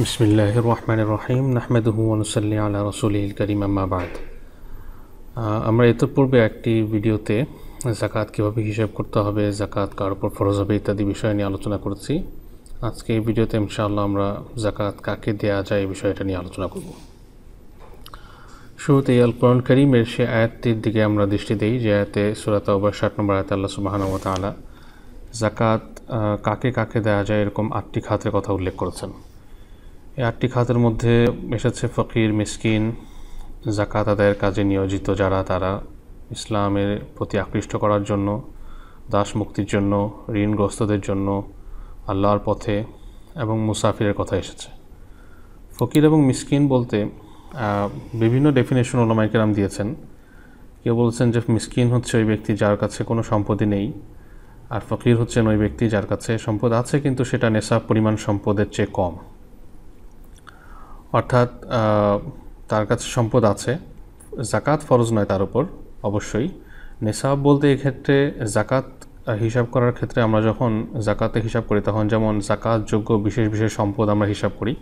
বিসমিল্লাহির রহমানির রহিম নাহমাদুহু ওয়া নুসাল্লি আলা রাসূলিল কারীম আম্মা বা'দ। আমরা এর পূর্বে একটি ভিডিওতে যাকাত কীভাবে হিসাব করতে হবে, যাকাত কার উপর ফরজ হবে ইত্যাদি বিষয় নিয়ে আলোচনা করেছি। আজকে এই ভিডিওতে ইনশাআল্লাহ আমরা যাকাত কাকে দেয়া যায় এই বিষয়টা নিয়ে আলোচনা করব। শুরুতেই আল কোরআন কারীমের সে আয়াতটির দিকে আমরা দৃষ্টি দিই যে আয়াতে সূরা তাওবার 60 নম্বর আয়াতে আল্লাহ সুবহানাহু ওয়া তাআলা যাকাত কাকে কাকে দেয়া যায় এরকম 8টি খাতের কথা উল্লেখ করেছেন। এই 8টি খাতের মধ্যে এসেছে ফকির, মিসকিন, যাকাত আদায়ের কাজে নিয়োজিত যারা তারা ইসলামের প্রতি আকৃষ্ট করার জন্য, দাস মুক্তির জন্য, ঋণগ্রস্তদের জন্য, আল্লাহর পথে এবং মুসাফিরের কথা এসেছে। ফকির এবং মিসকিন বলতে বিভিন্ন ডেফিনেশন উলামায়ে কেরাম দিয়েছেন। কেউ বলছেন যে মিসকিন হচ্ছে ওই ব্যক্তি যার কাছে কোনো সম্পদই নেই, আর ফকির হচ্ছেন ওই ব্যক্তি যার কাছে সম্পদ আছে কিন্তু সেটা নেশাব পরিমাণ সম্পদের চেয়ে কম। অর্থাৎ তার কাছে সম্পদ আছে, যাকাত ফরজ নয় তার উপর অবশ্যই। নেশাব বলতে এক্ষেত্রে যাকাত হিসাব করার ক্ষেত্রে আমরা যখন যাকাতে হিসাব করি তখন যেমন যাকাতযোগ্য বিশেষ বিশেষ সম্পদ আমরা হিসাব করি,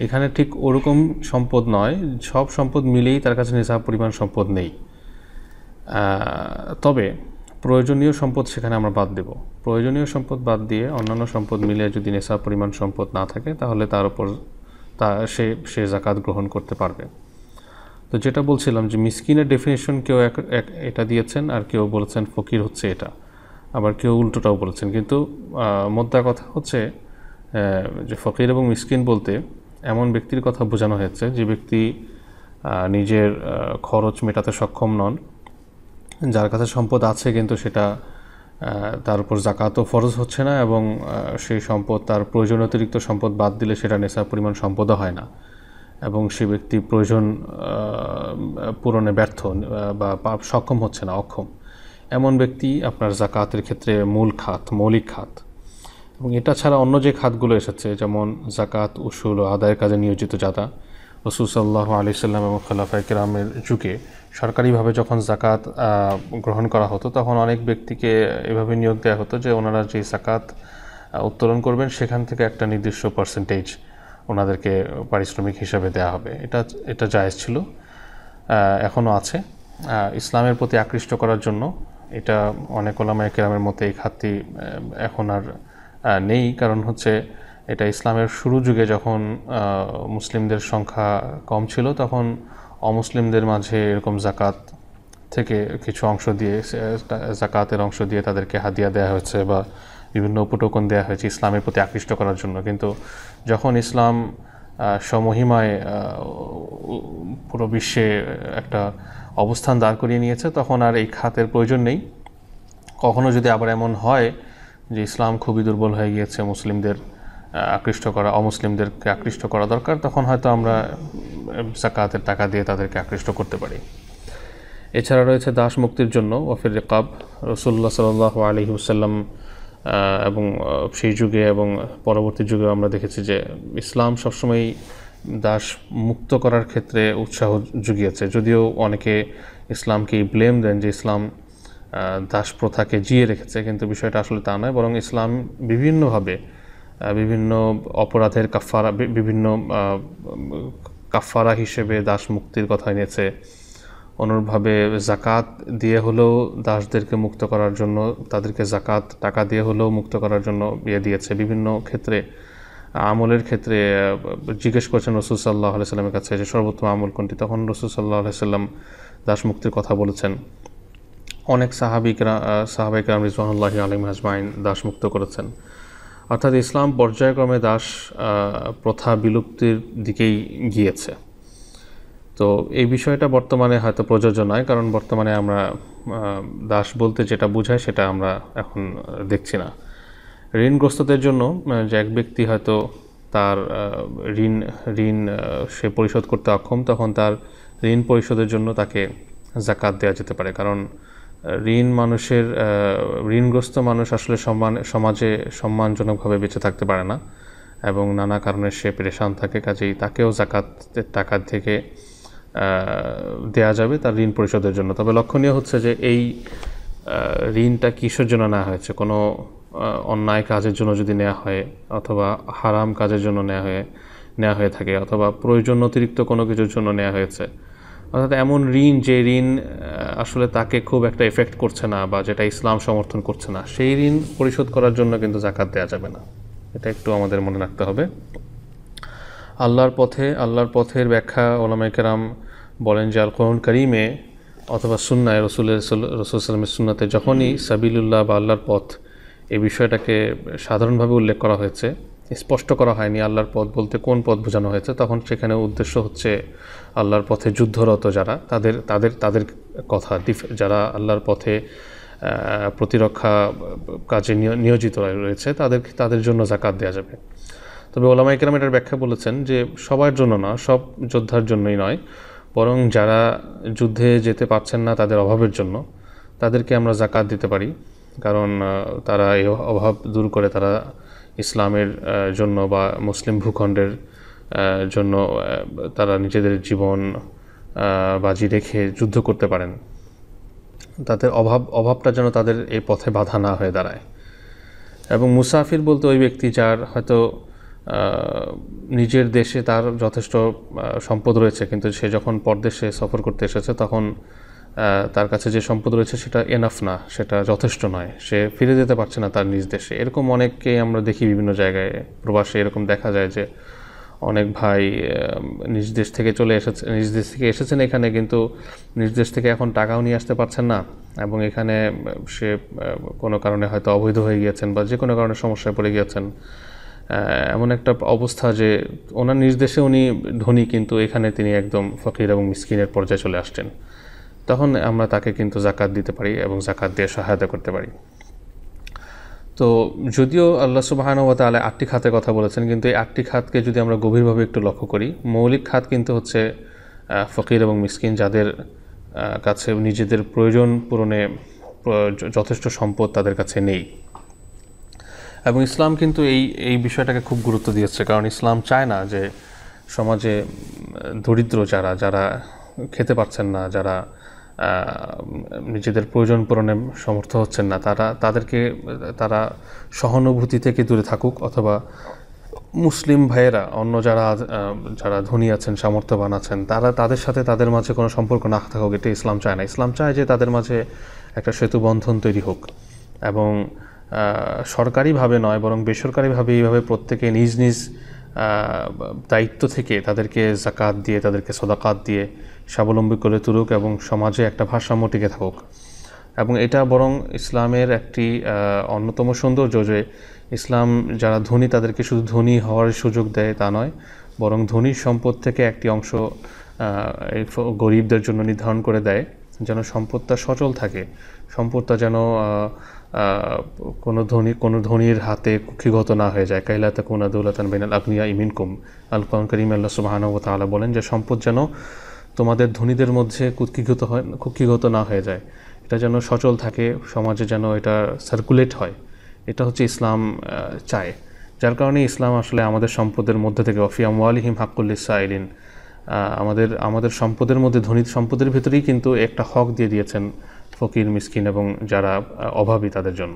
এখানে ঠিক ওরকম সম্পদ নয়, সব সম্পদ মিলেই তার কাছে নেশাব পরিমাণ সম্পদ নেই। তবে প্রয়োজনীয় সম্পদ সেখানে আমরা বাদ দেব। প্রয়োজনীয় সম্পদ বাদ দিয়ে অন্যান্য সম্পদ মিলে যদি নেশাব পরিমাণ সম্পদ না থাকে তাহলে তার উপর সে যাকাত গ্রহণ করতে পারবে। তো যেটা বলছিলাম যে মিসকিনের ডেফিনেশন কেউ এটা দিয়েছেন, আর কেউ বলেছেন ফকির হচ্ছে এটা, আবার কেউ উল্টোটাও বলেছেন। কিন্তু মোদ্দা কথা হচ্ছে যে ফকির এবং মিসকিন বলতে এমন ব্যক্তির কথা বোঝানো হয়েছে যে ব্যক্তি নিজের খরচ মেটাতে সক্ষম নন, যার কাছে সম্পদ আছে কিন্তু সেটা তার উপর যাকাতও ফরজ হচ্ছে না, এবং সেই সম্পদ তার প্রয়োজন অতিরিক্ত সম্পদ বাদ দিলে সেটা নেশাব পরিমাণ সম্পদও হয় না, এবং সে ব্যক্তি প্রয়োজন পূরণে ব্যর্থ বা সক্ষম হচ্ছে না, অক্ষম। এমন ব্যক্তি আপনার যাকাতের ক্ষেত্রে মৌলিক খাত। এবং এটা ছাড়া অন্য যে খাতগুলো এসেছে যেমন যাকাত উসুল ও আদায়ের কাজে নিয়োজিত যারা, রাসূল সাল্লাল্লাহু আলাইহি সাল্লাম এবং খোলাফায়ে কেরামের যুগে সরকারিভাবে যখন যাকাত গ্রহণ করা হতো তখন অনেক ব্যক্তিকে এভাবে নিয়োগ দেওয়া হতো যে ওনারা যে যাকাত উত্তোলন করবেন সেখান থেকে একটা নির্দিষ্ট পার্সেন্টেজ ওনাদেরকে পারিশ্রমিক হিসাবে দেওয়া হবে। এটা জায়েজ ছিল, এখনও আছে। ইসলামের প্রতি আকৃষ্ট করার জন্য এটা অনেক উলামায়ে কেরামের মতে এই খাতটি এখন আর নেই, কারণ হচ্ছে এটা ইসলামের শুরু যুগে যখন মুসলিমদের সংখ্যা কম ছিল তখন অমুসলিমদের মাঝে এরকম যাকাত থেকে কিছু অংশ দিয়ে, যাকাতের অংশ দিয়ে তাদেরকে হাদিয়া দেওয়া হয়েছে বা বিভিন্ন উপটোকন দেওয়া হয়েছে ইসলামের প্রতি আকৃষ্ট করার জন্য। কিন্তু যখন ইসলাম সমহিমায় পুরো বিশ্বে একটা অবস্থান দাঁড় করিয়ে নিয়েছে তখন আর এই খাতের প্রয়োজন নেই। কখনো যদি আবার এমন হয় যে ইসলাম খুবই দুর্বল হয়ে গিয়েছে, মুসলিমদের অমুসলিমদেরকে আকৃষ্ট করা দরকার, তখন হয়তো আমরা যাকাতের টাকা দিয়ে তাদেরকে আকৃষ্ট করতে পারি। এছাড়া রয়েছে দাস মুক্তির জন্য ওয়াফির রিকাব। রাসূলুল্লাহ সাল্লাল্লাহু আলাইহি ওয়াসাল্লাম এবং সেই যুগে এবং পরবর্তী যুগেও আমরা দেখেছি যে ইসলাম সবসময় দাস মুক্ত করার ক্ষেত্রে উৎসাহ জুগিয়েছে। যদিও অনেকে ইসলামকে ব্লেম দেন যে ইসলাম দাস প্রথাকে জিয়ে রেখেছে, কিন্তু বিষয়টা আসলে তা নয়, বরং ইসলাম বিভিন্নভাবে বিভিন্ন অপরাধের বিভিন্ন কাফারা হিসেবে দাস মুক্তির কথা এনেছে। অনুরূপভাবে যাকাত দিয়ে হলেও দাসদেরকে মুক্ত করার জন্য, তাদেরকে যাকাত টাকা দিয়ে হলেও মুক্ত করার জন্য দিয়েছে। বিভিন্ন ক্ষেত্রে আমলের ক্ষেত্রে জিজ্ঞেস করছেন রাসূল সাল্লাল্লাহু আলাইহি সাল্লামের কাছে যে সর্বোত্তম আমল কোনটি, তখন রাসূল সাল্লাল্লাহু আলাইহি সাল্লাম দাস মুক্তির কথা বলেছেন। অনেক সাহাবায়ে কেরাম রিজওয়ানুল্লাহি আলাইহিম আজমাইন দাস মুক্ত করেছেন। অর্থাৎ ইসলাম পর্যায়ক্রমে দাস প্রথা বিলুপ্তির দিকেই গিয়েছে। তো এই বিষয়টা বর্তমানে হয়তো প্রযোজ্য নয়, কারণ বর্তমানে আমরা দাস বলতে যেটা বোঝায় সেটা আমরা এখন দেখছি না। ঋণগ্রস্তদের জন্য যে এক ব্যক্তি হয়তো তার ঋণ সে পরিশোধ করতে অক্ষম, তখন তার ঋণ পরিশোধের জন্য তাকে যাকাত দেওয়া যেতে পারে, কারণ ঋণগ্রস্ত মানুষ আসলে সমাজে সম্মানজনকভাবে বেঁচে থাকতে পারে না এবং নানা কারণে সে পেরেশান থাকে, কাজেই তাকেও যাকাতের টাকা থেকে দেয়া যাবে তার ঋণ পরিশোধের জন্য। তবে লক্ষণীয় হচ্ছে যে এই ঋণটা কিসের জন্য নেওয়া হয়েছে, কোনো অন্যায় কাজের জন্য যদি নেওয়া হয় অথবা হারাম কাজের জন্য নেওয়া হয় নেওয়া হয়ে থাকে, অথবা প্রয়োজন অতিরিক্ত কোনো কিছুর জন্য নেওয়া হয়েছে, অর্থাৎ এমন ঋণ যে ঋণ আসলে তাকে খুব একটা এফেক্ট করছে না বা যেটা ইসলাম সমর্থন করছে না, সেই ঋণ পরিশোধ করার জন্য কিন্তু জাকাত দেওয়া যাবে না। এটা একটু আমাদের মনে রাখতে হবে। আল্লাহর পথের ব্যাখ্যা ওলামায়ে কেরাম বলেন যে আল কোরআন কারীমে অথবা সুন্নায় রসুল সাল্লামের সুন্নাতে যখনই সাবিলুল্লাহ বা আল্লাহর পথ এই বিষয়টাকে সাধারণভাবে উল্লেখ করা হয়েছে, স্পষ্ট করা হয়নি আল্লাহর পথ বলতে কোন পথ বোঝানো হয়েছে, তখন সেখানে উদ্দেশ্য হচ্ছে আল্লাহর পথে যুদ্ধরত যারা তাদের কথা, যারা আল্লাহর পথে প্রতিরক্ষা কাজে নিয়োজিত রয়েছে তাদের জন্য জাকাত দেওয়া যাবে। তবে ওলামায়ে কেরাম এটার ব্যাখ্যা বলেছেন যে সবার জন্য না, সব যোদ্ধার জন্যই নয়, বরং যারা যুদ্ধে যেতে পারছেন না তাদের অভাবের জন্য তাদেরকে আমরা জাকাত দিতে পারি, কারণ তারা এই অভাব দূর করে তারা ইসলামের জন্য বা মুসলিম ভূখণ্ডের জন্য তারা নিজেদের জীবন বাজি রেখে যুদ্ধ করতে পারেন। তাদের অভাবটা যেন তাদের এই পথে বাধা না হয়ে দাঁড়ায়। এবং মুসাফির বলতে ওই ব্যক্তি যার হয়তো নিজের দেশে তার যথেষ্ট সম্পদ রয়েছে, কিন্তু সে যখন পরদেশে সফর করতে এসেছে তখন তার কাছে যে সম্পদ রয়েছে সেটা এনাফ না, সেটা যথেষ্ট নয়, সে ফিরে যেতে পারছে না তার নিজ দেশে। এরকম অনেককে আমরা দেখি বিভিন্ন জায়গায় প্রবাসে, এরকম দেখা যায় যে অনেক ভাই নিজ দেশ থেকে এসেছেন এখানে, কিন্তু নিজ দেশ থেকে এখন টাকাও নিয়ে আসতে পারছেন না, এবং এখানে সে কোনো কারণে হয়তো অবৈধ হয়ে গিয়েছেন বা যে কোনো কারণে সমস্যায় পড়ে গিয়েছেন। এমন একটা অবস্থা যে ওনার নিজ দেশে উনি ধনী, কিন্তু এখানে তিনি একদম ফকির এবং মিসকিনের পর্যায়ে চলে আসছেন। তখন আমরা তাকে কিন্তু জাকাত দিতে পারি এবং জাকাত দিয়ে সহায়তা করতে পারি। তো যদিও আল্লাহ সুবহানাহু ওয়া তাআলা 8টি খাতের কথা বলেছেন, কিন্তু এই 8টি খাতকে যদি আমরা গভীরভাবে একটু লক্ষ্য করি, মৌলিক খাত কিন্তু হচ্ছে ফকির এবং মিসকিন, যাদের কাছে নিজেদের প্রয়োজন পূরণে যথেষ্ট সম্পদ তাদের কাছে নেই। এবং ইসলাম কিন্তু এই বিষয়টাকে খুব গুরুত্ব দিয়েছে, কারণ ইসলাম চায় না যে সমাজে দরিদ্র যারা খেতে পারছেন না, যারা নিজেদের প্রয়োজন পূরণে সমর্থ হচ্ছেন না, তারা সহানুভূতি থেকে দূরে থাকুক, অথবা মুসলিম ভাইয়েরা অন্য যারা ধনী আছেন, সামর্থ্যবান আছেন, তাদের সাথে তাদের মাঝে কোনো সম্পর্ক না থাকুক, এটা ইসলাম চায় না। ইসলাম চায় যে তাদের মাঝে একটা সেতুবন্ধন তৈরি হোক, এবং সরকারিভাবে নয় বরং বেসরকারিভাবে এইভাবে প্রত্যেকে নিজ নিজ দায়িত্ব থেকে তাদেরকে জাকাত দিয়ে, তাদেরকে সদাকাত দিয়ে স্বাবলম্বী করে তুলুক এবং সমাজে একটা ভারসাম্য টিকে থাকুক। এবং এটা বরং ইসলামের একটি অন্যতম সৌন্দর্য যে ইসলাম যারা ধনী তাদেরকে শুধু ধনী হওয়ার সুযোগ দেয় তা নয়, বরং ধনীর সম্পদ থেকে একটি অংশ গরিবদের জন্য নির্ধারণ করে দেয়, যেন সম্পদটা সচল থাকে, সম্পদটা যেন কোনো ধনীর হাতে কুক্ষিগত না হয়ে যায়। কাইলা তাকুনা দৌলাতান বাইনাল আগনিয়া মিনকুম, আল কোরআন কারীমে আল্লাহ সুবহানাহু ওয়া তাআলা বলেন যে সম্পদ যেন তোমাদের ধনীদের মধ্যে কুক্ষিগত না হয়ে যায়, এটা যেন সচল থাকে, সমাজে যেন এটা সার্কুলেট হয়। এটা হচ্ছে ইসলাম চায়। যার কারণে ইসলাম আসলে আমাদের সম্পদের মধ্যে থেকে ওয়া ফি আমওয়ালিহিম হাক্কুল লিসাইলিন, আমাদের সম্পদের মধ্যে ধনী সম্পদের ভিতরেই কিন্তু একটা হক দিয়ে দিয়েছেন ফকির, মিসকিন এবং যারা অভাবী তাদের জন্য।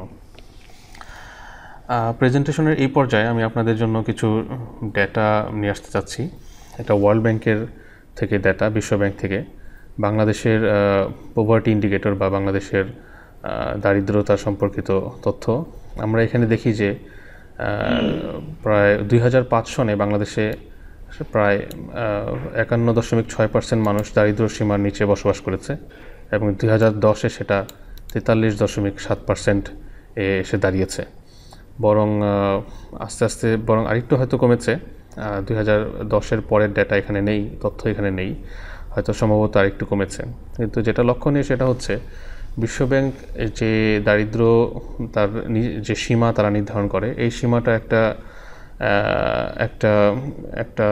প্রেজেন্টেশনের এই পর্যায়ে আমি আপনাদের জন্য কিছু ডেটা নিয়ে আসতে চাচ্ছি। এটা ওয়ার্ল্ড ব্যাংকের থেকে ডেটা, বিশ্ব ব্যাংক থেকে বাংলাদেশের পভার্টি ইন্ডিকেটর বা বাংলাদেশের দারিদ্রতা সম্পর্কিত তথ্য। আমরা এখানে দেখি যে প্রায় 2005 সনে বাংলাদেশে প্রায় 51.6% মানুষ দারিদ্র সীমার নিচে বসবাস করেছে, এবং 2010-এ সেটা 43.7% এসে দাঁড়িয়েছে। বরং আস্তে আস্তে বরং আরেকটু হয়তো কমেছে। 2010-এর পরের ডেটা এখানে নেই, তথ্য এখানে নেই, হয়তো সম্ভবত আরেকটু কমেছে। কিন্তু যেটা লক্ষণীয় সেটা হচ্ছে বিশ্বব্যাংক যে দারিদ্র তার যে সীমা তারা নির্ধারণ করে, এই সীমাটা একটা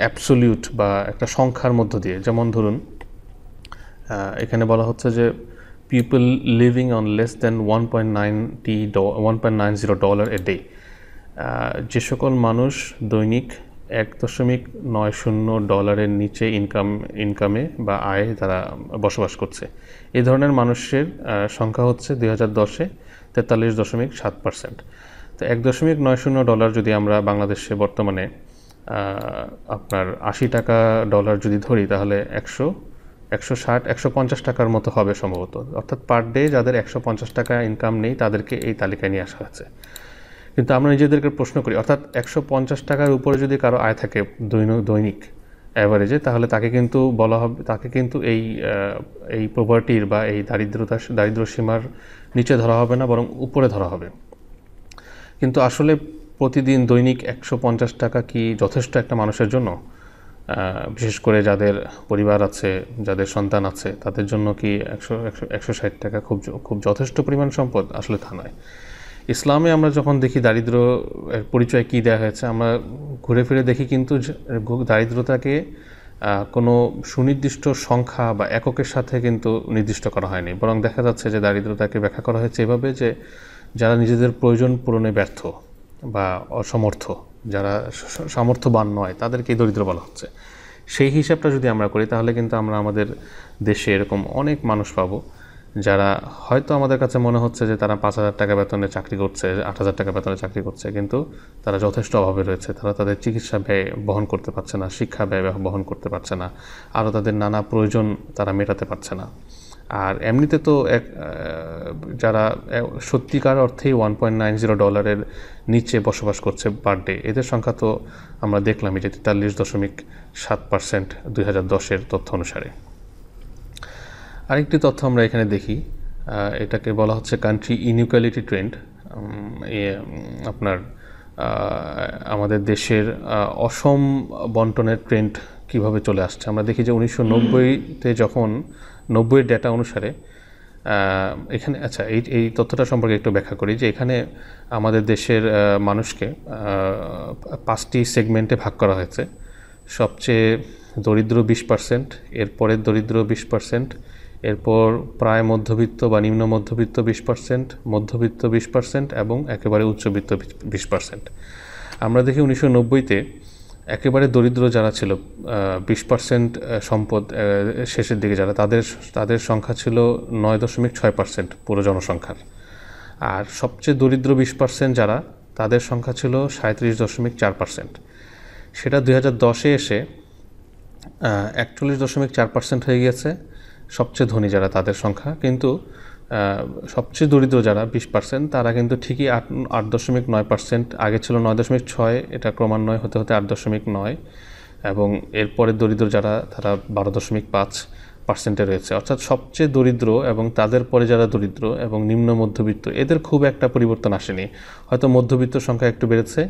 অ্যাবসোলিউট বা একটা সংখ্যার মধ্য দিয়ে, যেমন ধরুন এখানে বলা হচ্ছে যে people living on less than $1.90 a day, যে সকল মানুষ দৈনিক $1.90 নিচে ইনকামে বা আয়ে তারা বসবাস করছে, এই ধরনের মানুষের সংখ্যা হচ্ছে 2010-এ 43.7%। তো $1.90 যদি আমরা বাংলাদেশে বর্তমানে আপনার $80 যদি ধরি তাহলে 160-150 টাকার মতো হবে সম্ভবত, অর্থাৎ পার ডে যাদের 150 টাকা ইনকাম নেই তাদেরকে এই তালিকায় নিয়ে আসা হচ্ছে। কিন্তু আমরা নিজেদেরকে প্রশ্ন করি, অর্থাৎ 150 টাকার উপরে যদি কারো আয় থাকে দৈনিক অ্যাভারেজে, তাহলে তাকে কিন্তু বলা হবে, তাকে কিন্তু এই পভার্টির বা এই দারিদ্র সীমার নিচে ধরা হবে না, বরং উপরে ধরা হবে। কিন্তু আসলে প্রতিদিন দৈনিক 150 টাকা কি যথেষ্ট একটা মানুষের জন্য? বিশেষ করে যাদের পরিবার আছে, যাদের সন্তান আছে, তাদের জন্য কি 160 টাকা খুব যথেষ্ট পরিমাণ সম্পদ? আসলে তা নয়। ইসলামে আমরা যখন দেখি দারিদ্র এর পরিচয় কী দেওয়া হয়েছে, আমরা ঘুরে ফিরে দেখি কিন্তু দারিদ্রতাকে কোনো সুনির্দিষ্ট সংখ্যা বা এককের সাথে কিন্তু নির্দিষ্ট করা হয়নি, বরং দেখা যাচ্ছে যে দারিদ্রতাকে ব্যাখ্যা করা হয়েছে এভাবে যে যারা নিজেদের প্রয়োজন পূরণে ব্যর্থ বা অসমর্থ, যারা সামর্থ্যবান নয়, তাদেরকেই দরিদ্র বলা হচ্ছে। সেই হিসাবটা যদি আমরা করি তাহলে কিন্তু আমরা আমাদের দেশে এরকম অনেক মানুষ পাবো যারা হয়তো আমাদের কাছে মনে হচ্ছে যে তারা 5,000 টাকা বেতনে চাকরি করছে, 8,000 টাকা বেতনে চাকরি করছে, কিন্তু তারা যথেষ্ট অভাবে রয়েছে। তারা তাদের চিকিৎসা ব্যয় বহন করতে পারছে না, শিক্ষা ব্যয় বহন করতে পারছে না, আরও তাদের নানা প্রয়োজন তারা মেটাতে পারছে না। আর এমনিতে তো যারা সত্যিকার অর্থেই $1.90 নিচে বসবাস করছে পার ডে, এদের সংখ্যা তো আমরা দেখলামই যে 43.7% 2010-এর তথ্য অনুসারে। আরেকটি তথ্য আমরা এখানে দেখি, এটাকে বলা হচ্ছে কান্ট্রি ইনইকুয়ালিটি ট্রেন্ড। আপনার আমাদের দেশের অসম বন্টনের ট্রেন্ড কিভাবে চলে আসছে। আমরা দেখি যে 1990-তে যখন 90-এর ডেটা অনুসারে এখানে, আচ্ছা এই তথ্যটা সম্পর্কে একটু ব্যাখ্যা করি যে এখানে আমাদের দেশের মানুষকে 5টি সেগমেন্টে ভাগ করা হয়েছে। সবচেয়ে দরিদ্র 20%, এরপরের দরিদ্র 20%, এরপর প্রায় মধ্যবিত্ত বা নিম্ন মধ্যবিত্ত 20%, মধ্যবিত্ত 20% এবং একেবারে উচ্চবিত্ত 20%। আমরা দেখি 1990-তে একেবারে দরিদ্র যারা ছিল 20% সম্পদ শেষের দিকে যারা, তাদের সংখ্যা ছিল 9.6% পুরো জনসংখ্যার। আর সবচেয়ে দরিদ্র 20% যারা, তাদের সংখ্যা ছিল 37.4%। সেটা 2010-এ এসে 41.4% হয়ে গিয়েছে সবচেয়ে ধনী যারা, তাদের সংখ্যা। কিন্তু সবচেয়ে দরিদ্র যারা 20%, তারা কিন্তু ঠিকই 8.9%, আগে ছিল 9.6, এটা ক্রমান্বয়ে হতে হতে 8.9, এবং এরপরে দরিদ্র যারা তারা 12.5% রয়েছে। অর্থাৎ সবচেয়ে দরিদ্র এবং তাদের পরে যারা দরিদ্র এবং নিম্ন মধ্যবিত্ত, এদের খুব একটা পরিবর্তন আসেনি। হয়তো মধ্যবিত্ত সংখ্যা একটু বেড়েছে,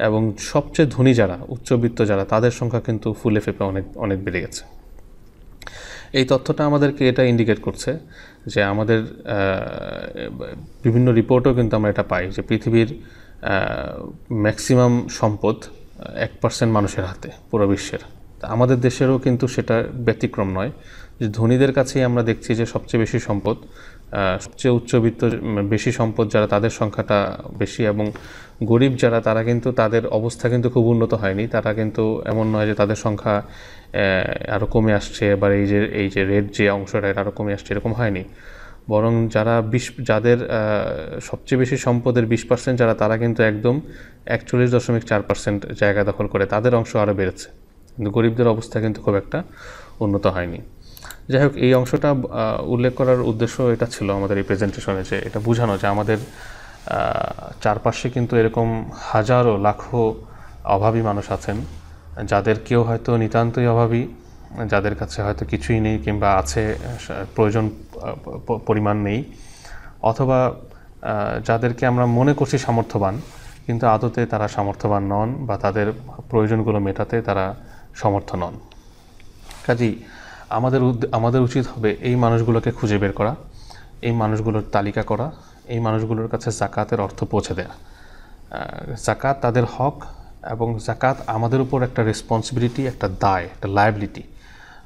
এবং সবচেয়ে ধনী যারা, উচ্চবিত্ত যারা, তাদের সংখ্যা কিন্তু ফুলে ফেঁপে অনেক বেড়ে গেছে। এই তথ্যটা আমাদেরকে এটা ইন্ডিকেট করছে যে আমাদের বিভিন্ন রিপোর্টও কিন্তু আমরা এটা পাই যে পৃথিবীর ম্যাক্সিমাম সম্পদ 1% মানুষের হাতে পুরো বিশ্বের। আমাদের দেশেরও কিন্তু সেটা ব্যতিক্রম নয়, যে ধনীদের কাছেই আমরা দেখছি যে সবচেয়ে বেশি সম্পদ, সবচেয়ে উচ্চবিত্ত বেশি সম্পদ যারা, তাদের সংখ্যাটা বেশি, এবং গরিব যারা, তারা কিন্তু তাদের অবস্থা কিন্তু খুব উন্নত হয়নি। তারা কিন্তু এমন নয় যে তাদের সংখ্যা আরও কমে আসছে, বা এই যে রেড যে অংশটা এটা আরও কমে আসছে, এরকম হয়নি। বরং যাদের সবচেয়ে বেশি সম্পদের 20% যারা, তারা কিন্তু একদম 41.4% জায়গা দখল করে, তাদের অংশ আরও বেড়েছে। কিন্তু গরিবদের অবস্থা কিন্তু খুব একটা উন্নত হয়নি। যাই হোক, এই অংশটা উল্লেখ করার উদ্দেশ্য এটা ছিল আমাদের এই প্রেজেন্টেশনে, যে এটা বোঝানো যে আমাদের চারপাশে কিন্তু এরকম হাজারো লাখো অভাবী মানুষ আছেন, যাদের কেউ হয়তো নিতান্তই অভাবী, যাদের কাছে হয়তো কিছুই নেই, কিংবা আছে প্রয়োজন পরিমাণ নেই, অথবা যাদেরকে আমরা মনে করছি সামর্থ্যবান, কিন্তু আদতে তারা সামর্থ্যবান নন, বা তাদের প্রয়োজনগুলো মেটাতে তারা সমর্থ নন। কাজেই আমাদের উচিত হবে এই মানুষগুলোকে খুঁজে বের করা, এই মানুষগুলোর তালিকা করা, এই মানুষগুলোর কাছে যাকাতের অর্থ পৌঁছে দেয়া। যাকাত তাদের হক, এবং যাকাত আমাদের উপর একটা রেসপন্সিবিলিটি, একটা দায়, একটা লায়াবিলিটি।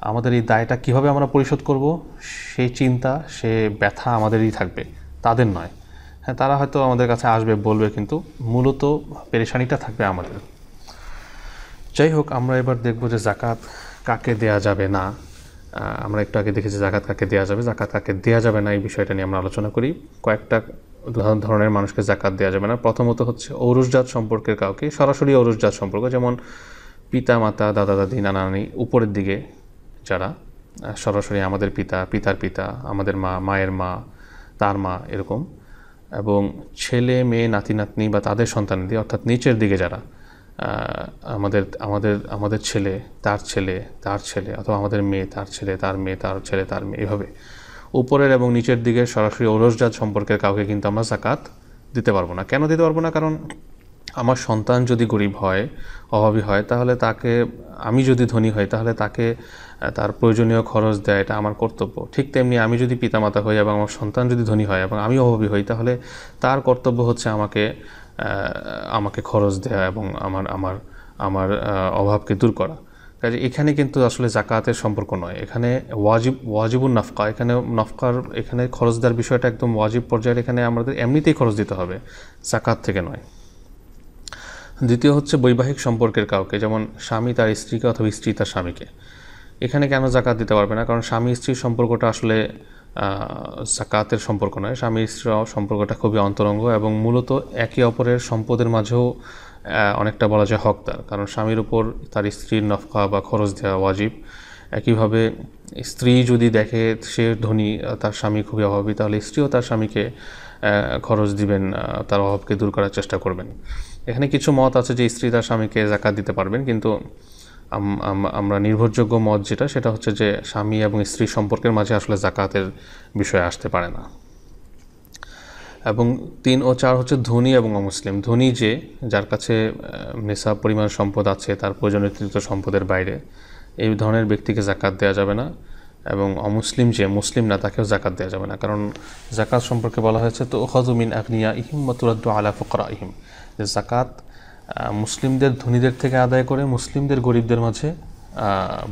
আমাদের এই দায়টা কীভাবে আমরা পরিশোধ করব, সেই চিন্তা, সে ব্যথা আমাদেরই থাকবে, তাদের নয়। হ্যাঁ, তারা হয়তো আমাদের কাছে আসবে, বলবে, কিন্তু মূলত পেরেশানিটা থাকবে আমাদের। যাই হোক, আমরা এবার দেখব যে যাকাত কাকে দেয়া যাবে না। আমরা একটু আগে দেখেছি যাকাত কাকে দেয়া যাবে, যাকাত কাকে দেয়া যাবে না, এই বিষয়টা নিয়ে আমরা আলোচনা করি। কয়েকটা ধরনের মানুষকে যাকাত দেওয়া যাবে না। প্রথমত হচ্ছে ঔরসজাত সম্পর্কের কাউকে, সরাসরি ঔরসজাত সম্পর্ক, যেমন পিতা মাতা দাদা দাদি নানা নানি উপরের দিকে যারা সরাসরি আমাদের পিতা, পিতার পিতা, আমাদের মা, মায়ের মা, তার মা এরকম, এবং ছেলে মেয়ে নাতি নাতনি বা তাদের সন্তানাদি অর্থাৎ নিচের দিকে যারা আমাদের আমাদের আমাদের ছেলে তার ছেলে তার ছেলে, অথবা আমাদের মেয়ে তার ছেলে তার মেয়ে তার ছেলে তার মেয়ে, এভাবে উপরের এবং নিচের দিকে সরাসরি ঔরসজাত সম্পর্কের কাউকে কিন্তু আমরা যাকাত দিতে পারবো না। কেন দিতে পারবো না? কারণ আমার সন্তান যদি গরিব হয়, অভাবী হয়, তাহলে তাকে, আমি যদি ধনী হই তাহলে তাকে তার প্রয়োজনীয় খরচ দেয়, এটা আমার কর্তব্য। ঠিক তেমনি আমি যদি পিতামাতা হই এবং আমার সন্তান যদি ধনী হয় এবং আমি অভাবী হই, তাহলে তার কর্তব্য হচ্ছে আমাকে খরচ দেওয়া এবং আমার অভাবকে দূর করা। কাজে এখানে কিন্তু আসলে যাকাতের সম্পর্ক নয়, এখানে ওয়াজিবুন নাফকা, এখানে খরচ দেওয়ার বিষয়টা একদম ওয়াজিব পর্যায়ের। এখানে আমাদের এমনিতেই খরচ দিতে হবে, যাকাত থেকে নয়। দ্বিতীয় হচ্ছে বৈবাহিক সম্পর্কের কাউকে, যেমন স্বামী তার স্ত্রীকে অথবা স্ত্রী তার স্বামীকে। এখানে কেন যাকাত দিতে পারবে না? কারণ স্বামী স্ত্রীর সম্পর্কটা আসলে যাকাতের সম্পর্ক নয়। স্বামী স্ত্রীর সম্পর্কটা খুবই অন্তরঙ্গ এবং মূলত একে অপরের সম্পদের মাঝেও অনেকটা বলা যায় হকদার, কারণ স্বামীর উপর তার স্ত্রীর নফকা বা খরচ দেওয়া ওয়াজিব। একইভাবে স্ত্রী যদি দেখে সে ধনী, তার স্বামী খুবই অভাবী, তাহলে স্ত্রীও তার স্বামীকে খরচ দিবেন, তার অভাবকে দূর করার চেষ্টা করবেন। এখানে কিছু মত আছে যে স্ত্রী তার স্বামীকে যাকাত দিতে পারবেন, কিন্তু আমরা নির্ভরযোগ্য মত যেটা, সেটা হচ্ছে যে স্বামী এবং স্ত্রী সম্পর্কের মাঝে আসলে যাকাতের বিষয় আসতে পারে না। এবং 3 ও 4 হচ্ছে ধনী এবং অমুসলিম। ধনী যে, যার কাছে নেশাব পরিমাণ সম্পদ আছে তার প্রয়োজনীয় সম্পদের বাইরে, এই ধরনের ব্যক্তিকে যাকাত দেওয়া যাবে না। এবং অমুসলিম যে, মুসলিম না, তাকেও যাকাত দেওয়া যাবে না, কারণ যাকাত সম্পর্কে বলা হয়েছে তো উখাযু মিন আগনিয়াইহিম ওয়া তুরাদ্দু আলা ফুকারাইহিম, যে যাকাত মুসলিমদের ধনীদের থেকে আদায় করে মুসলিমদের গরিবদের মাঝে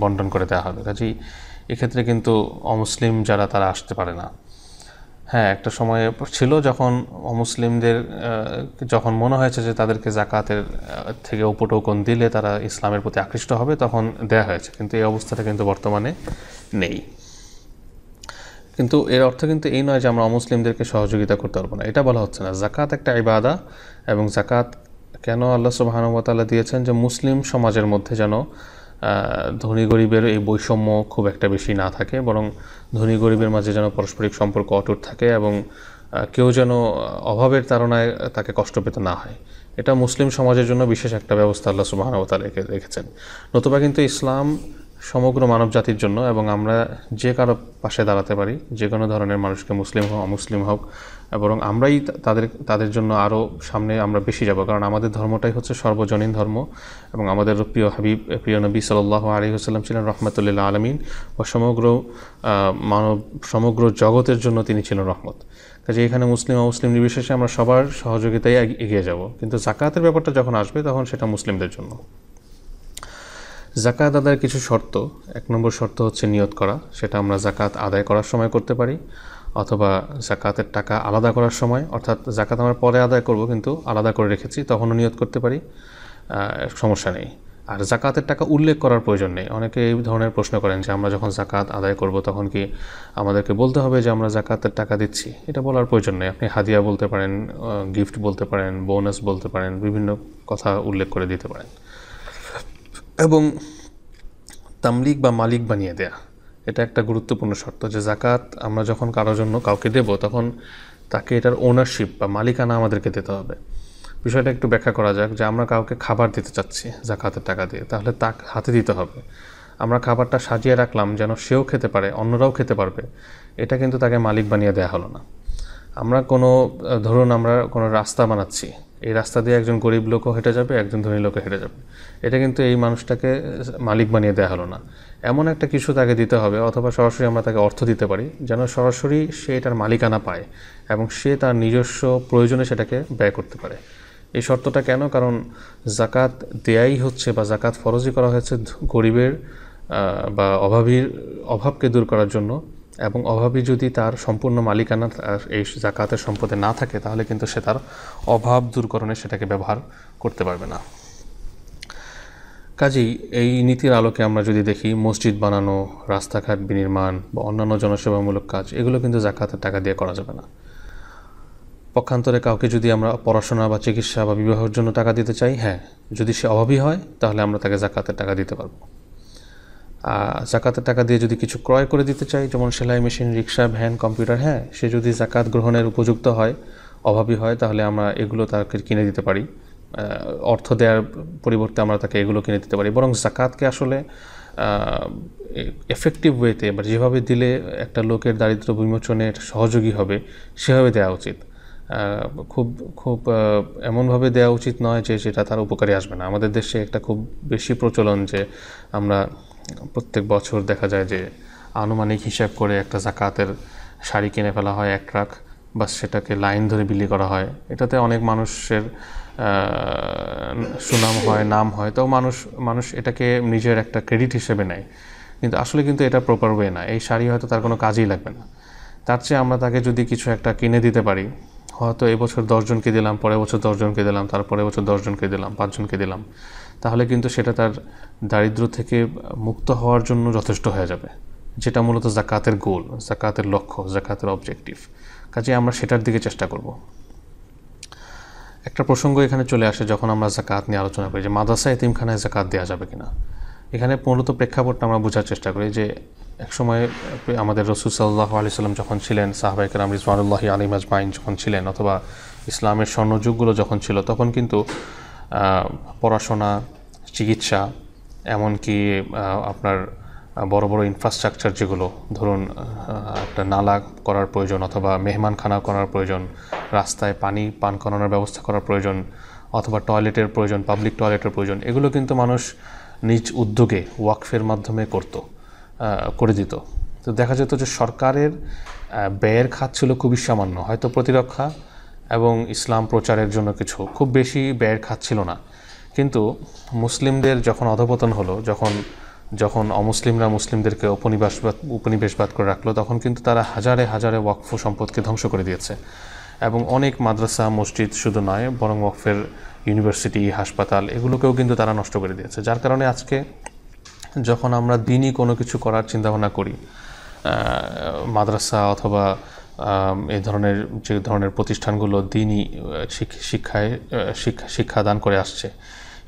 বন্টন করে দেওয়া হবে। কাজেই এক্ষেত্রে কিন্তু অমুসলিম যারা তারা আসতে পারে না। হ্যাঁ, একটা সময় ছিল যখন অমুসলিমদের যখন মনে হয়েছে যে তাদেরকে যাকাতের থেকে উপটোকন দিলে তারা ইসলামের প্রতি আকৃষ্ট হবে, তখন দেয়া হয়েছে, কিন্তু এই অবস্থাটা কিন্তু বর্তমানে নেই। কিন্তু এর অর্থ কিন্তু এই নয় যে আমরা অমুসলিমদেরকে সহযোগিতা করতে পারবো না, এটা বলা হচ্ছে না। যাকাত একটা ইবাদা, এবং যাকাত কেন আল্লাহ সুবহানাহু ওয়া তাআলা দিয়েছেন, যে মুসলিম সমাজের মধ্যে যেন ধনী গরিবের এই বৈষম্য খুব একটা বেশি না থাকে, বরং ধনী গরিবের মাঝে যেন পারস্পরিক সম্পর্ক অটুট থাকে এবং কেউ যেন অভাবের তাড়নায় তাকে কষ্ট পেতে না হয়। এটা মুসলিম সমাজের জন্য বিশেষ একটা ব্যবস্থা আল্লাহ সুবহানাহু ওয়া তাআলা রেখেছেন। নতুবা কিন্তু ইসলাম সমগ্র মানব জাতির জন্য, এবং আমরা যে কারো পাশে দাঁড়াতে পারি, যে কোনো ধরনের মানুষকে, মুসলিম হোক অমুসলিম হোক, বরং আমরাই তাদের জন্য আরও সামনে আমরা বেশি যাব, কারণ আমাদের ধর্মটাই হচ্ছে সর্বজনীন ধর্ম, এবং আমাদের প্রিয় নবী সাল্লাল্লাহু আলাইহি ওয়াসাল্লাম ছিলেন রহমাতুল লিল আলামিন, ও সমগ্র জগতের জন্য তিনি ছিলেন রহমত। কাজে এখানে মুসলিম অমুসলিম নির্বিশেষে আমরা সবার সহযোগিতায় এগিয়ে যাব, কিন্তু যাকাতের ব্যাপারটা যখন আসবে তখন সেটা মুসলিমদের জন্য। যাকাত আদায়ের কিছু শর্ত। 1 নম্বর শর্ত হচ্ছে নিয়ত করা, সেটা আমরা যাকাত আদায় করার সময় করতে পারি, অথবা যাকাতের টাকা আলাদা করার সময়, অর্থাৎ যাকাত আমরা পরে আদায় করব কিন্তু আলাদা করে রেখেছি, তখনও নিয়ত করতে পারি, সমস্যা নেই। আর যাকাতের টাকা উল্লেখ করার প্রয়োজন নেই। অনেকে এই ধরনের প্রশ্ন করেন যে আমরা যখন যাকাত আদায় করব তখন কি আমাদেরকে বলতে হবে যে আমরা যাকাতের টাকা দিচ্ছি? এটা বলার প্রয়োজন নেই। আপনি হাদিয়া বলতে পারেন, গিফট বলতে পারেন, বোনাস বলতে পারেন, বিভিন্ন কথা উল্লেখ করে দিতে পারেন। এবং তামলিক বা মালিক বানিয়ে দেয়া, এটা একটা গুরুত্বপূর্ণ শর্ত, যে যাকাত আমরা যখন কারোর জন্য কাউকে দেব তখন তাকে এটার ওনারশিপ বা মালিকানা আমাদেরকে দিতে হবে। বিষয়টা একটু ব্যাখ্যা করা যাক, যে আমরা কাউকে খাবার দিতে চাচ্ছি যাকাতের টাকা দিয়ে, তাহলে তাকে হাতে দিতে হবে। আমরা খাবারটা সাজিয়ে রাখলাম যেন সেও খেতে পারে, অন্যরাও খেতে পারবে, এটা কিন্তু তাকে মালিক বানিয়ে দেওয়া হলো না। আমরা ধরুন আমরা কোনো রাস্তা বানাচ্ছি, এই রাস্তা দিয়ে একজন গরিব লোকও হেঁটে যাবে, একজন ধনী লোকও হেঁটে যাবে, এটা কিন্তু এই মানুষটাকে মালিক বানিয়ে দেওয়া হলো না। এমন একটা কিছু তাকে দিতে হবে, অথবা সরাসরি আমরা তাকে অর্থ দিতে পারি যেন সরাসরি সে এটার মালিকানা পায় এবং সে তার নিজস্ব প্রয়োজনে সেটাকে ব্যয় করতে পারে। এই শর্তটা কেন? কারণ যাকাত দেয়াই হচ্ছে, বা যাকাত ফরজই করা হয়েছে গরিবের বা অভাবকে দূর করার জন্য, এবং অভাবী যদি তার সম্পূর্ণ মালিকানা এই যাকাতের সম্পদে না থাকে, তাহলে কিন্তু সে তার অভাব দূরকরণে সেটাকে ব্যবহার করতে পারবে না। কাজেই এই নীতির আলোকে আমরা যদি দেখি, মসজিদ বানানো, রাস্তাঘাট বিনির্মাণ বা অন্যান্য জনসেবামূলক কাজ, এগুলো কিন্তু যাকাতের টাকা দিয়ে করা যাবে না। 2 নম্বর হচ্ছে, যাকাত ফরজ করা হয়েছে গরিবের বা অভাবীর সম্পদের উপর, কিন্তু যাকাত ফরজ করা হয়নি গরিবের সম্পদের উপর। কারণ গরিবের সম্পদ পক্ষান্তরে কাউকে যদি আমরা পড়াশোনা বা চিকিৎসা বা বিবাহের জন্য টাকা দিতে চাই, হ্যাঁ, যদি সে অভাবী হয় তাহলে আমরা তাকে জাকাতের টাকা দিতে পারবো। জাকাতের টাকা দিয়ে যদি কিছু ক্রয় করে দিতে চাই, যেমন সেলাই মেশিন, রিক্সা, ভ্যান, কম্পিউটার, হ্যাঁ, সে যদি জাকাত গ্রহণের উপযুক্ত হয়, অভাবী হয়, তাহলে আমরা এগুলো তাকে কিনে দিতে পারি। অর্থ দেওয়ার পরিবর্তে আমরা তাকে এগুলো কিনে দিতে পারি। বরং জাকাতকে আসলে এফেক্টিভ ওয়েতে বা যেভাবে দিলে একটা লোকের দারিদ্র বিমোচনে সহযোগী হবে সেভাবে দেওয়া উচিত। খুব খুব এমনভাবে দেওয়া উচিত নয় যে যেটা তার উপকারে আসবে না। আমাদের দেশে একটা খুব বেশি প্রচলন যে আমরা প্রত্যেক বছর দেখা যায় যে আনুমানিক হিসাব করে একটা জাকাতের শাড়ি কিনে ফেলা হয় 1 ট্রাক, বাস সেটাকে লাইন ধরে বিলি করা হয়। এটাতে অনেক মানুষের সুনাম হয়, নাম হয়, তো মানুষ এটাকে নিজের একটা ক্রেডিট হিসেবে নেয়, কিন্তু আসলে কিন্তু এটা প্রপার ওয়ে না। এই শাড়ি হয়তো তার কোনো কাজেই লাগবে না। তার চেয়ে আমরা তাকে যদি কিছু একটা কিনে দিতে পারি, হয়তো এবছর 10 জনকে দিলাম, পরের বছর 10 জনকে দিলাম, তারপরের বছর 10 জনকে দিলাম, 5 জনকে দিলাম, তাহলে কিন্তু সেটা তার দারিদ্র্য থেকে মুক্ত হওয়ার জন্য যথেষ্ট হয়ে যাবে, যেটা মূলত জাকাতের গোল, জাকাতের লক্ষ্য, জাকাতের অবজেক্টিভ। কাজে আমরা সেটার দিকে চেষ্টা করব। একটা প্রসঙ্গ এখানে চলে আসে যখন আমরা জাকাত নিয়ে আলোচনা করি যে মাদ্রাসা এতিমখানায় জাকাত দেওয়া যাবে কিনা। এখানে মূলত প্রেক্ষাপটটা আমরা বোঝার চেষ্টা করি যে একসময় আমাদের রাসূল সাল্লাল্লাহু আলাইহি ওয়াসাল্লাম যখন ছিলেন, সাহাবায়ে কেরাম রিজওয়ানুল্লাহি আলাইহিম আজমাইন যখন ছিলেন, অথবা ইসলামের স্বর্ণযুগগুলো যখন ছিল, তখন কিন্তু পড়াশোনা, চিকিৎসা, এমনকি আপনার বড় বড় ইনফ্রাস্ট্রাকচার যেগুলো, ধরুন একটা নালা করার প্রয়োজন, অথবা মেহমানখানা করার প্রয়োজন, রাস্তায় পানি পান করানোর ব্যবস্থা করার প্রয়োজন, অথবা টয়লেটের প্রয়োজন, পাবলিক টয়লেটের প্রয়োজন, এগুলো কিন্তু মানুষ নিজ উদ্যোগে ওয়াকফের মাধ্যমে করে দিত। তো দেখা যেত যে সরকারের ব্যয়ের খাত ছিল খুবই সামান্য, হয়তো প্রতিরক্ষা এবং ইসলাম প্রচারের জন্য কিছু, খুব বেশি ব্যয়ের খাত ছিল না। কিন্তু মুসলিমদের যখন অধঃপতন হলো, যখন অমুসলিমরা মুসলিমদেরকে উপনিবেশবাদ করে রাখলো, তখন কিন্তু তারা হাজারে হাজারে ওয়াকফ সম্পদকে ধ্বংস করে দিয়েছে। এবং অনেক মাদ্রাসা, মসজিদ শুধু নয়, বরং ওয়াকফের ইউনিভার্সিটি, হাসপাতাল, এগুলোকেও কিন্তু তারা নষ্ট করে দিয়েছে। যার কারণে আজকে যখন আমরা দিনই কোনো কিছু করার চিন্তাভাবনা করি, মাদ্রাসা অথবা এই ধরনের যে ধরনের প্রতিষ্ঠানগুলো দিনই শিক্ষা দান করে আসছে,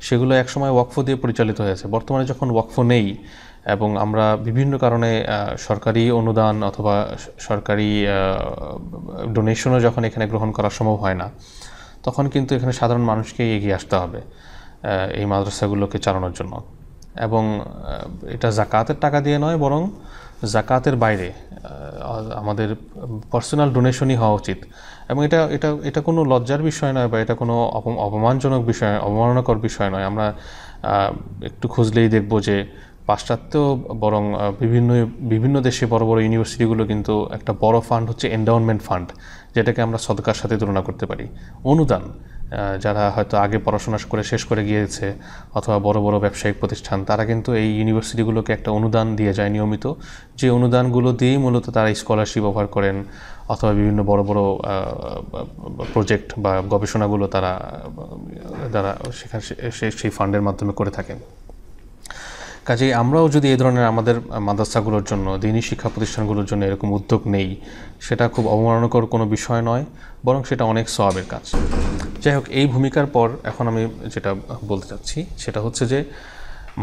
সেগুলো একসময় ওয়াকফ দিয়ে পরিচালিত হয়েছে। বর্তমানে যখন ওয়াকফ নেই এবং আমরা বিভিন্ন কারণে সরকারি অনুদান অথবা সরকারি ডোনেশনও যখন এখানে গ্রহণ করা সম্ভব হয় না, তখন কিন্তু এখানে সাধারণ মানুষকেই এগিয়ে আসতে হবে এই মাদ্রাসাগুলোকে চালানোর জন্য। এবং এটা জাকাতের টাকা দিয়ে নয়, বরং জাকাতের বাইরে আমাদের পার্সোনাল ডোনেশনই হওয়া উচিত। এবং এটা কোনো লজ্জার বিষয় নয়, বা এটা কোনো অপমানজনক বিষয়, অবমাননাকর বিষয় নয়। আমরা একটু খুঁজলেই দেখব যে পাশ্চাত্য, বরং বিভিন্ন দেশে বড় বড় ইউনিভার্সিটিগুলো কিন্তু একটা বড় ফান্ড হচ্ছে এন্ডাউনমেন্ট ফান্ড, যেটাকে আমরা সদকার সাথে তুলনা করতে পারি। অনুদান, যারা হয়তো আগে পড়াশোনা করে শেষ করে গিয়েছে, অথবা বড় বড় ব্যবসায়িক প্রতিষ্ঠান, তারা কিন্তু এই ইউনিভার্সিটিগুলোকে একটা অনুদান দিয়ে যায় নিয়মিত, যে অনুদানগুলো দিয়েই মূলত তারা স্কলারশিপ অফার করেন, অথবা বিভিন্ন বড় বড় প্রজেক্ট বা গবেষণাগুলো তারা সেখানে সেই ফান্ডের মাধ্যমে করে থাকেন। কাজেই আমরাও যদি এই ধরনের আমাদের মাদ্রাসাগুলোর জন্য, দিনী শিক্ষা প্রতিষ্ঠানগুলোর জন্য এরকম উদ্যোগ নেই, সেটা খুব অবমাননাকর কোনো বিষয় নয়, বরং সেটা অনেক সওয়াবের কাজ। যাই হোক, এই ভূমিকার পর এখন আমি যেটা বলতে চাচ্ছি সেটা হচ্ছে যে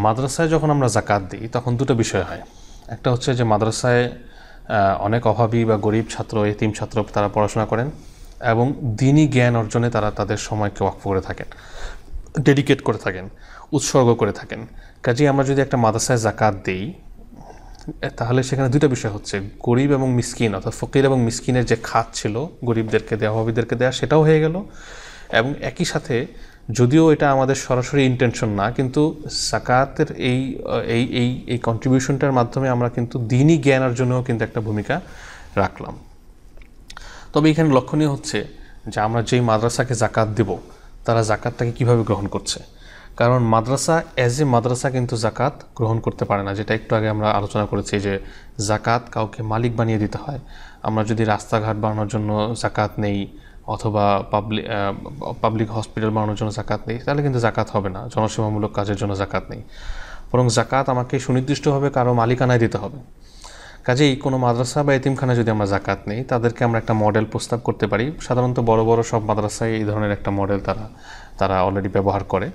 মাদ্রাসায় যখন আমরা জাকাত দিই, তখন দুটো বিষয় হয়। একটা হচ্ছে যে মাদ্রাসায় অনেক অভাবী বা গরিব ছাত্র, এতিম ছাত্র, তারা পড়াশোনা করেন এবং দিনী জ্ঞান অর্জনে তারা তাদের সময়কে ওয়াকফ করে থাকেন, ডেডিকেট করে থাকেন, উৎসর্গ করে থাকেন। কাজেই আমরা যদি একটা মাদ্রাসায় জাকাত দিই, তাহলে সেখানে দুটো বিষয় হচ্ছে, গরিব এবং মিসকিন, অর্থাৎ ফকির এবং মিসকিনের যে খাত ছিল গরিবদেরকে দেওয়া, অভাবীদেরকে দেওয়া, সেটাও হয়ে গেল। এবং একই সাথে, যদিও এটা আমাদের সরাসরি ইন্টেনশন না, কিন্তু জাকাতের এই কন্ট্রিবিউশনটার মাধ্যমে আমরা কিন্তু দ্বীনি জ্ঞান অর্জনেও কিন্তু একটা ভূমিকা রাখলাম। তবে এখানে লক্ষণীয় হচ্ছে যে আমরা যেই মাদ্রাসাকে জাকাত দেব, তারা জাকাতটাকে কিভাবে গ্রহণ করছে। কারণ মাদ্রাসা মাদ্রাসা কিন্তু জাকাত গ্রহণ করতে পারে না, যেটা একটু আগে আমরা আলোচনা করেছি যে জাকাত কাউকে মালিক বানিয়ে দিতে হয়। আমরা যদি রাস্তাঘাট বানানোর জন্য জাকাত নেই, অথবা পাবলিক হসপিটাল বানানোর জন্য জাকাত নেই, তাহলে কিন্তু জাকাত হবে না। জনসেবামূলক কাজের জন্য জাকাত নেই, বরং জাকাত আমাকে সুনির্দিষ্টভাবে কারো মালিকানায় দিতে হবে। কাজেই কোনো মাদ্রাসা বা এতিমখানা যদি আমরা জাকাত নেই, তাদেরকে আমরা একটা মডেল প্রস্তাব করতে পারি। সাধারণত বড় বড় সব মাদ্রাসায় এই ধরনের একটা মডেল তারা অলরেডি ব্যবহার করে,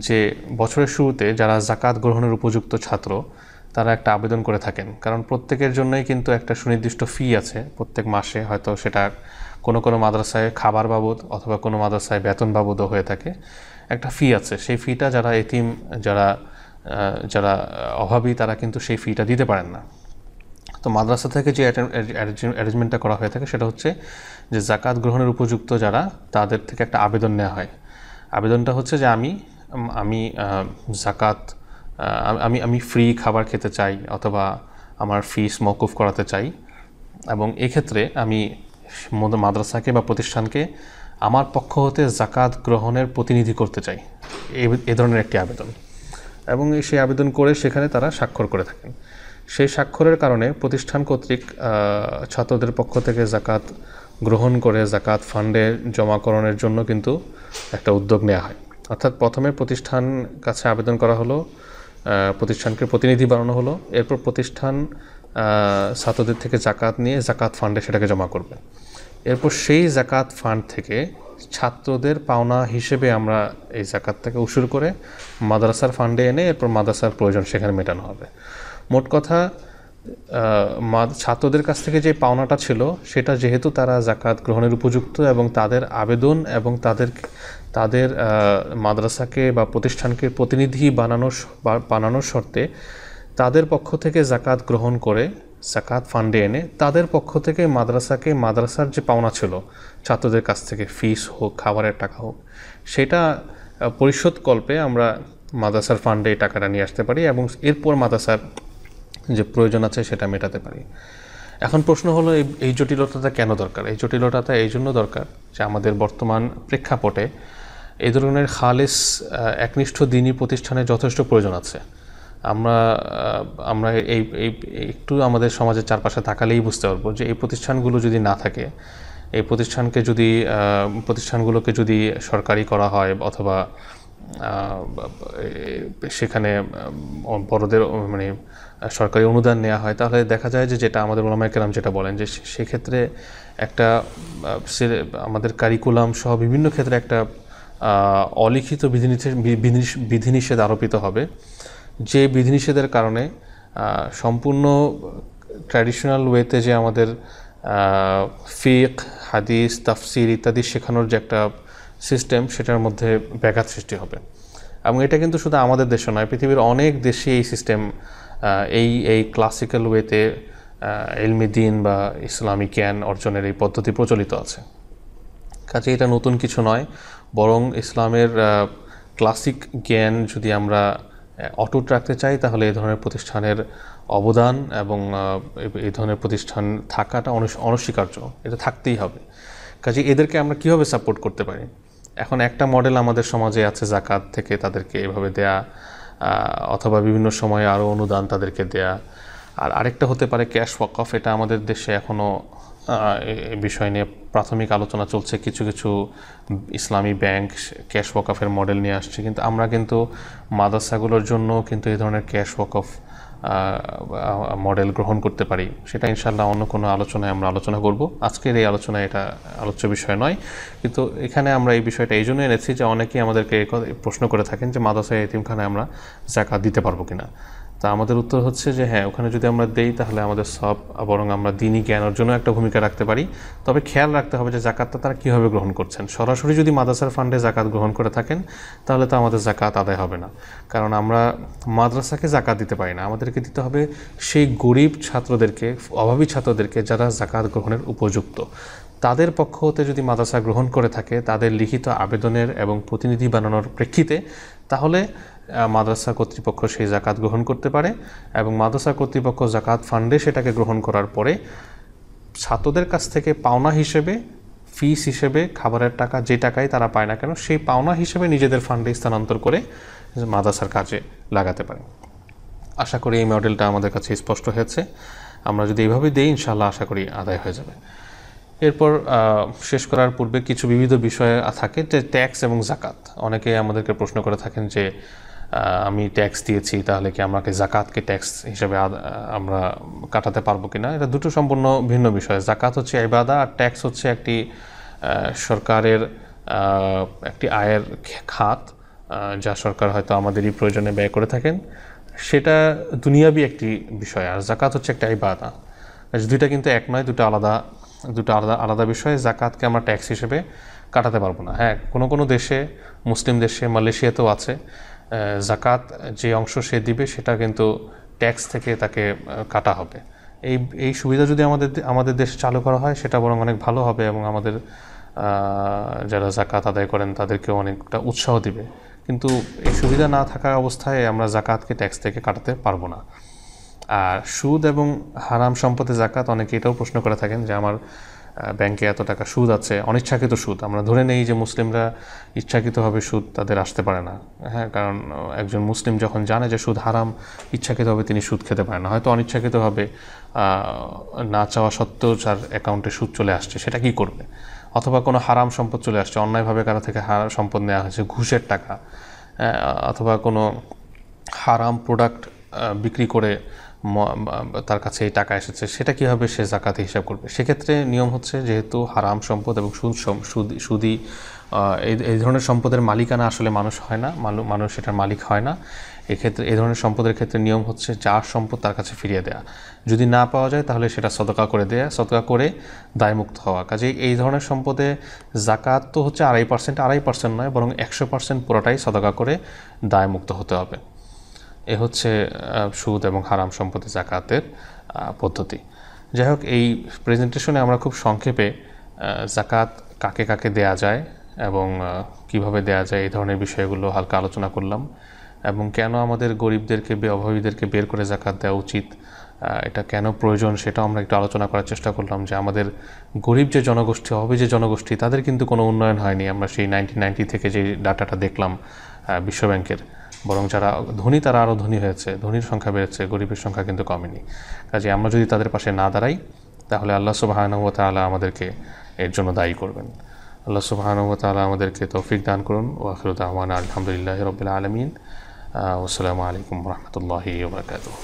যে বছরের শুরুতে যারা জাকাত গ্রহণের উপযুক্ত ছাত্র তারা একটা আবেদন করে থাকেন। কারণ প্রত্যেকের জন্যই কিন্তু একটা সুনির্দিষ্ট ফি আছে প্রত্যেক মাসে, হয়তো সেটা কোনো কোনো মাদ্রাসায় খাবার বাবদ অথবা কোনো মাদ্রাসায় বেতন বাবদও হয়ে থাকে, একটা ফি আছে। সেই ফিটা যারা এতিম, যারা অভাবী, তারা কিন্তু সেই ফিটা দিতে পারেন না। তো মাদ্রাসা থেকে যে অ্যারেঞ্জমেন্টটা করা হয়ে থাকে সেটা হচ্ছে যে জাকাত গ্রহণের উপযুক্ত যারা, তাদের থেকে একটা আবেদন নেওয়া হয়। আবেদনটা হচ্ছে যে আমি জাকাত আমি ফ্রি খাবার খেতে চাই, অথবা আমার ফিস মওকুফ করাতে চাই, এবং এক্ষেত্রে আমি মাদ্রাসাকে বা প্রতিষ্ঠানকে আমার পক্ষ হতে জাকাত গ্রহণের প্রতিনিধি করতে চাই, এ ধরনের একটি আবেদন। এবং সেই আবেদন করে সেখানে তারা স্বাক্ষর করে থাকেন। সেই স্বাক্ষরের কারণে প্রতিষ্ঠান কর্তৃক ছাত্রদের পক্ষ থেকে জাকাত গ্রহণ করে জাকাত ফান্ডে জমাকরণের জন্য কিন্তু একটা উদ্যোগ নেওয়া হয়। অর্থাৎ প্রথমে প্রতিষ্ঠান কাছে আবেদন করা হলো, প্রতিষ্ঠানকে প্রতিনিধি বানানো হলো, এরপর প্রতিষ্ঠান ছাত্রদের থেকে জাকাত নিয়ে জাকাত ফান্ডে সেটাকে জমা করবে। এরপর সেই জাকাত ফান্ড থেকে ছাত্রদের পাওনা হিসেবে আমরা এই জাকাতটাকে উসুল করে মাদ্রাসার ফান্ডে এনে এরপর মাদ্রাসার প্রয়োজন সেখানে মেটানো হবে। মোট কথা, ছাত্রদের কাছ থেকে যে পাওনাটা ছিল সেটা যেহেতু তারা জাকাত গ্রহণের উপযুক্ত এবং তাদের আবেদন এবং তাদের মাদ্রাসাকে বা প্রতিষ্ঠানকে প্রতিনিধি বানানোর শর্তে তাদের পক্ষ থেকে জাকাত গ্রহণ করে জাকাত ফান্ডে এনে তাদের পক্ষ থেকে মাদ্রাসার যে পাওনা ছিল ছাত্রদের কাছ থেকে, ফিস হোক খাবারের টাকা হোক, সেটা পরিশোধ কল্পে আমরা মাদ্রাসার ফান্ডে এই টাকাটা নিয়ে আসতে পারি এবং এরপর মাদ্রাসার যে প্রয়োজন আছে সেটা মেটাতে পারি। এখন প্রশ্ন হলো, এই জটিলতাটা কেন দরকার? এই জটিলতাটা এই জন্য দরকার যে আমাদের বর্তমান প্রেক্ষাপটে এই ধরনের খালেস একনিষ্ঠ দ্বীনী প্রতিষ্ঠানের যথেষ্ট প্রয়োজন আছে। আমরা এই একটু আমাদের সমাজের চারপাশে তাকালেই বুঝতে পারবো যে এই প্রতিষ্ঠানগুলো যদি না থাকে, এই প্রতিষ্ঠানগুলোকে যদি সরকারি করা হয় অথবা সেখানে বড়দের মানে সরকারি অনুদান নেওয়া হয়, তাহলে দেখা যায় যে যেটা আমাদের উলামায়ে কেরাম যেটা বলেন যে সেক্ষেত্রে একটা আমাদের কারিকুলাম সহ বিভিন্ন ক্ষেত্রে একটা অলিখিত বিধিনিষেধ আরোপিত হবে, যে বিধিনিষেধের কারণে সম্পূর্ণ ট্র্যাডিশনাল ওয়েতে যে আমাদের ফিক, হাদিস, তাফসির ইত্যাদি শেখানোর যে একটা সিস্টেম, সেটার মধ্যে ব্যাঘাত সৃষ্টি হবে। এবং এটা কিন্তু শুধু আমাদের দেশে নয়, পৃথিবীর অনেক দেশে এই সিস্টেম, এই ক্লাসিক্যাল ওয়েতে ইলমে দ্বীন বা ইসলামী জ্ঞান অর্জনের এই পদ্ধতি প্রচলিত আছে। কাজে এটা নতুন কিছু নয়, বরং ইসলামের ক্লাসিক জ্ঞান যদি আমরা অটুট রাখতে চাই তাহলে এই ধরনের প্রতিষ্ঠানের অবদান এবং এই ধরনের প্রতিষ্ঠান থাকাটা অনস্বীকার্য, এটা থাকতেই হবে। কাজে এদেরকে আমরা কীভাবে সাপোর্ট করতে পারি? এখন একটা মডেল আমাদের সমাজে আছে জাকাত থেকে তাদেরকে এভাবে দেয়া, অথবা বিভিন্ন সময়ে আরও অনুদান তাদেরকে দেয়া। আর আরেকটা হতে পারে ক্যাশ ওয়াকফ। এটা আমাদের দেশে এখনও এই বিষয় নিয়ে প্রাথমিক আলোচনা চলছে। কিছু কিছু ইসলামী ব্যাংক ক্যাশ ওয়াকফের মডেল নিয়ে আসছে, কিন্তু আমরা কিন্তু মাদ্রাসাগুলোর জন্য কিন্তু এই ধরনের ক্যাশ ওয়াকফ মডেল গ্রহণ করতে পারি। সেটা ইনশাআল্লাহ অন্য কোনো আলোচনায় আমরা আলোচনা করব। আজকের এই আলোচনায় এটা আলোচ্য বিষয় নয়, কিন্তু এখানে আমরা এই বিষয়টা এই জন্য এনেছি যে অনেকেই আমাদেরকে প্রশ্ন করে থাকেন যে মাদ্রাসায় এতিমখানায় আমরা যাকাত দিতে পারবো কিনা। তা আমাদের উত্তর হচ্ছে যে হ্যাঁ, ওখানে যদি আমরা দেই তাহলে আমাদের সব, বরং আমরা দ্বীনী জ্ঞান অর্জনও একটা ভূমিকা রাখতে পারি। তবে খেয়াল রাখতে হবে যে জাকাতটা তারা কীভাবে গ্রহণ করছেন। সরাসরি যদি মাদ্রাসার ফান্ডে জাকাত গ্রহণ করে থাকেন তাহলে তো আমাদের জাকাত আদায় হবে না, কারণ আমরা মাদ্রাসাকে জাকাত দিতে পারি না। আমাদেরকে দিতে হবে সেই গরিব ছাত্রদেরকে, অভাবী ছাত্রদেরকে যারা জাকাত গ্রহণের উপযুক্ত। তাদের পক্ষ হতে যদি মাদ্রাসা গ্রহণ করে থাকে তাদের লিখিত আবেদনের এবং প্রতিনিধি বানানোর প্রেক্ষিতে, তাহলে মাদ্রাসা কর্তৃপক্ষ সেই জাকাত গ্রহণ করতে পারে এবং মাদ্রাসা কর্তৃপক্ষ জাকাত ফান্ডে সেটাকে গ্রহণ করার পরে ছাত্রদের কাছ থেকে পাওনা হিসেবে, ফিস হিসেবে, খাবারের টাকা যে টাকাই তারা পায় না কেন, সেই পাওনা হিসেবে নিজেদের ফান্ডে স্থানান্তর করে মাদ্রাসার কাজে লাগাতে পারে। আশা করি এই মডেলটা আমাদের কাছে স্পষ্ট হয়েছে। আমরা যদি এইভাবে দিই ইনশাআল্লাহ আশা করি আদায় হয়ে যাবে। এরপর শেষ করার পূর্বে কিছু বিবিধ বিষয় থাকে, যে ট্যাক্স এবং জাকাত। অনেকে আমাদেরকে প্রশ্ন করে থাকেন যে আমি ট্যাক্স দিয়েছি, তাহলে কি আমাকে জাকাতকে ট্যাক্স হিসেবে আমরা কাটাতে পারবো কিনা? এটা দুটো সম্পূর্ণ ভিন্ন বিষয়। জাকাত হচ্ছে ইবাদা, আর ট্যাক্স হচ্ছে একটি সরকারের একটি আয়ের খাত, যা সরকার হয়তো আমাদেরই প্রয়োজনে ব্যয় করে থাকেন। সেটা দুনিয়াবি একটি বিষয়, আর জাকাত হচ্ছে একটা ইবাদা। দুইটা কিন্তু এক নয়, দুটো আলাদা আলাদা বিষয়। জাকাতকে আমরা ট্যাক্স হিসেবে কাটাতে পারবো না। হ্যাঁ, কোনো দেশে, মুসলিম দেশে, মালয়েশিয়াতেও আছে, জাকাত যে অংশ সে দিবে সেটা কিন্তু ট্যাক্স থেকে তাকে কাটা হবে। এই সুবিধা যদি আমাদের দেশে চালু করা হয় সেটা বরং অনেক ভালো হবে, এবং আমাদের যারা জাকাত আদায় করেন তাদেরকেও অনেকটা উৎসাহ দিবে। কিন্তু এই সুবিধা না থাকা অবস্থায় আমরা জাকাতকে ট্যাক্স থেকে কাটাতে পারবো না। আর সুদ এবং হারাম সম্পদে জাকাত, অনেকে এটাও প্রশ্ন করে থাকেন যে আমার ব্যাংকে এত টাকা সুদ আছে, অনিচ্ছাকৃত সুদ। আমরা ধরে নেই যে মুসলিমরা ইচ্ছাকৃতভাবে সুদ তাদের আসতে পারে না। হ্যাঁ, কারণ একজন মুসলিম যখন জানে যে সুদ হারাম, ইচ্ছাকৃতভাবে তিনি সুদ খেতে পারেন না। হয়তো অনিচ্ছাকৃতভাবে না চাওয়া সত্ত্বেও যার অ্যাকাউন্টে সুদ চলে আসছে, সেটা কি করবে? অথবা কোনো হারাম সম্পদ চলে আসছে, অন্যায়ভাবে কারো থেকে হারাম সম্পদ নেওয়া হয়েছে, ঘুষের টাকা, অথবা কোনো হারাম প্রোডাক্ট বিক্রি করে তার কাছে এই টাকা এসেছে, সেটা কীভাবে সে জাকাতে হিসাব করবে? সেক্ষেত্রে নিয়ম হচ্ছে, যেহেতু হারাম সম্পদ এবং সুদি এই ধরনের সম্পদের মালিকানা আসলে মানুষ হয় না, মানুষ এটার মালিক হয় না। এক্ষেত্রে এই ধরনের সম্পদের ক্ষেত্রে নিয়ম হচ্ছে যার সম্পদ তার কাছে ফিরিয়ে দেয়া। যদি না পাওয়া যায় তাহলে সেটা সদকা করে দেয়া, সদকা করে দায়মুক্ত হওয়া। কাজেই এই ধরনের সম্পদে জাকাত তো হচ্ছে 2.5% নয়, বরং 100% পুরোটাই সদকা করে দায়মুক্ত হতে হবে। এ হচ্ছে সুদ এবং হারাম সম্পদে জাকাতের পদ্ধতি। যাই হোক, এই প্রেজেন্টেশনে আমরা খুব সংক্ষেপে জাকাত কাকে কাকে দেয়া যায় এবং কিভাবে দেয়া যায় এই ধরনের বিষয়গুলো হালকা আলোচনা করলাম, এবং কেন আমাদের গরিবদেরকে, অভাবীদেরকে বের করে জাকাত দেওয়া উচিত, এটা কেন প্রয়োজন, সেটাও আমরা একটু আলোচনা করার চেষ্টা করলাম। যে আমাদের গরিব যে জনগোষ্ঠী, অভাবী যে জনগোষ্ঠী, তাদের কিন্তু কোনো উন্নয়ন হয়নি। আমরা সেই 1990 থেকে যে ডাটাটা দেখলাম বিশ্বব্যাংকের, বরং যারা ধনী তারা আরও ধনী হয়েছে, ধনীর সংখ্যা বেড়েছে, গরিবের সংখ্যা কিন্তু কমেনি। কাজে আমরা যদি তাদের পাশে না দাঁড়াই, তাহলে আল্লাহ সুবহানাহু ওয়া তাআলা আমাদেরকে এর জন্য দায়ী করবেন। আল্লাহ সুবহানাহু ওয়া তাআলা আমাদেরকে তৌফিক দান করুন। ওয়া আখিরু দাওয়ানা আলহামদুলিল্লাহি রাব্বিল আলামিন। আসসালামু আলাইকুম ওয়া রাহমাতুল্লাহি ওয়া বারাকাতুহু।